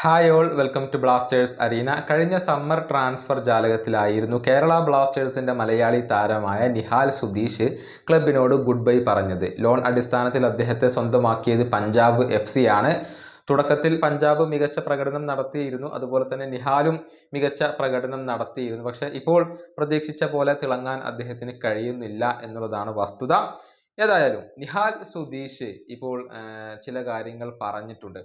Hi all, welcome to Blasters arena. കഴിഞ്ഞ summer transfer ജാലകത്തിലായിരുന്നു കേരള ബ്ലാസ്റ്റേഴ്സിൻ്റെ മലയാളി താരമായ നിഹാൽ സുധീഷ് ക്ലബിനോട് ഗുഡ് ബൈ പറഞ്ഞത്. ലോൺ അടിസ്ഥാനത്തിൽ അദ്ദേഹത്തെ സ്വന്തമാക്കിയത് പഞ്ചാബ് FC ആണ്. തുടക്കത്തിൽ പഞ്ചാബ് മികച്ച പ്രകടനം നടത്തിയിരുന്നു, അതുപോലെ തന്നെ നിഹാലും മികച്ച പ്രകടനം നടത്തിയിരുന്നു. പക്ഷേ ഇപ്പോൾ പ്രതീക്ഷിച്ച പോലെ തിളങ്ങാൻ അദ്ദേഹത്തിന് കഴിയുന്നില്ല എന്നുള്ളതാണ് വസ്തുത. ഏതായാലും നിഹാൽ സുധീഷ് ഇപ്പോൾ ചില കാര്യങ്ങൾ പറഞ്ഞിട്ടുണ്ട്.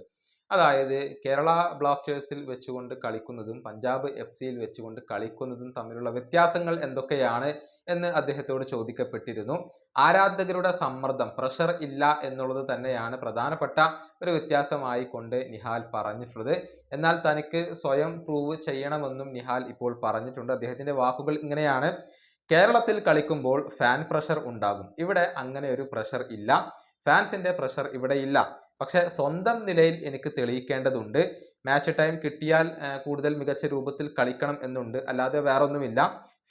അതായത് കേരള ബ്ലാസ്റ്റേഴ്സിൽ വെച്ചുകൊണ്ട് കളിക്കുന്നതും പഞ്ചാബ് FC വെച്ചുകൊണ്ട് കളിക്കുന്നതും തമ്മിലുള്ള വ്യത്യാസങ്ങൾ എന്തൊക്കെയാണ് എന്ന് അദ്ദേഹത്തോട് ചോദിക്കപ്പെട്ടിരുന്നു. ആരാധകരുടെ സമ്മർദ്ദം, പ്രഷർ ഇല്ല എന്നുള്ളത് തന്നെയാണ് പ്രധാനപ്പെട്ട ഒരു വ്യത്യാസമായി കൊണ്ട് നിഹാൽ പറഞ്ഞിട്ടുള്ളത്. എന്നാൽ തനിക്ക് സ്വയം പ്രൂവ് ചെയ്യണമെന്നും നിഹാൽ ഇപ്പോൾ പറഞ്ഞിട്ടുണ്ട്. അദ്ദേഹത്തിൻ്റെ വാക്കുകൾ ഇങ്ങനെയാണ്: കേരളത്തിൽ കളിക്കുമ്പോൾ ഫാൻ പ്രഷർ ഉണ്ടാകും, ഇവിടെ അങ്ങനെ ഒരു പ്രഷർ ഇല്ല. ഫാൻസിൻ്റെ പ്രഷർ ഇവിടെ ഇല്ല. പക്ഷേ സ്വന്തം നിലയിൽ എനിക്ക് തെളിയിക്കേണ്ടതുണ്ട്. മാച്ച് ടൈം കിട്ടിയാൽ കൂടുതൽ മികച്ച രൂപത്തിൽ കളിക്കണം എന്നുണ്ട്, അല്ലാതെ വേറൊന്നുമില്ല.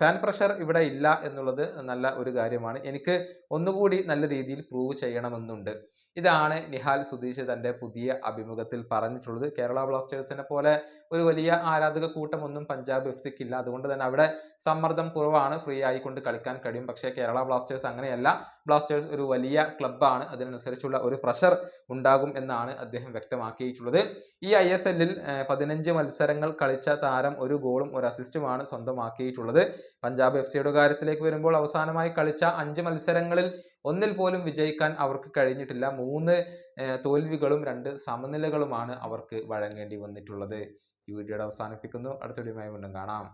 ഫാൻ പ്രഷർ ഇവിടെ ഇല്ല എന്നുള്ളത് നല്ല ഒരു കാര്യമാണ്. എനിക്ക് ഒന്നുകൂടി നല്ല രീതിയിൽ പ്രൂവ് ചെയ്യണമെന്നുണ്ട്. ഇതാണ് നിഹാൽ സുധീഷ് തൻ്റെ പുതിയ അഭിമുഖത്തിൽ പറഞ്ഞിട്ടുള്ളത്. കേരള ബ്ലാസ്റ്റേഴ്സിനെ പോലെ ഒരു വലിയ ആരാധക കൂട്ടമൊന്നും പഞ്ചാബ് FCക്ക് ഇല്ല. അതുകൊണ്ട് തന്നെ അവിടെ സമ്മർദ്ദം കുറവാണ്, ഫ്രീ ആയിക്കൊണ്ട് കളിക്കാൻ കഴിയും. പക്ഷേ കേരള ബ്ലാസ്റ്റേഴ്സ് അങ്ങനെയല്ല. ബ്ലാസ്റ്റേഴ്സ് ഒരു വലിയ ക്ലബ്ബാണ്, അതിനനുസരിച്ചുള്ള ഒരു പ്രഷർ ഉണ്ടാകും എന്നാണ് അദ്ദേഹം വ്യക്തമാക്കിയിട്ടുള്ളത്. ഈ ISLൽ 15 മത്സരങ്ങൾ കളിച്ച താരം ഒരു ഗോളും ഒരു അസിസ്റ്റുമാണ് സ്വന്തമാക്കിയിട്ടുള്ളത്. പഞ്ചാബ് FCയുടെ കാര്യത്തിലേക്ക് വരുമ്പോൾ അവസാനമായി കളിച്ച 5 മത്സരങ്ങളിൽ ഒന്നിൽ പോലും വിജയിക്കാൻ അവർക്ക് കഴിഞ്ഞിട്ടില്ല. 3 തോൽവികളും 2 സമനിലകളുമാണ് അവർക്ക് വഴങ്ങേണ്ടി വന്നിട്ടുള്ളത്. ഈ വീഡിയോയുടെ അവസാനിപ്പിക്കുന്നു. അടുത്ത വീഡിയോയുമായി വീണ്ടും കാണാം.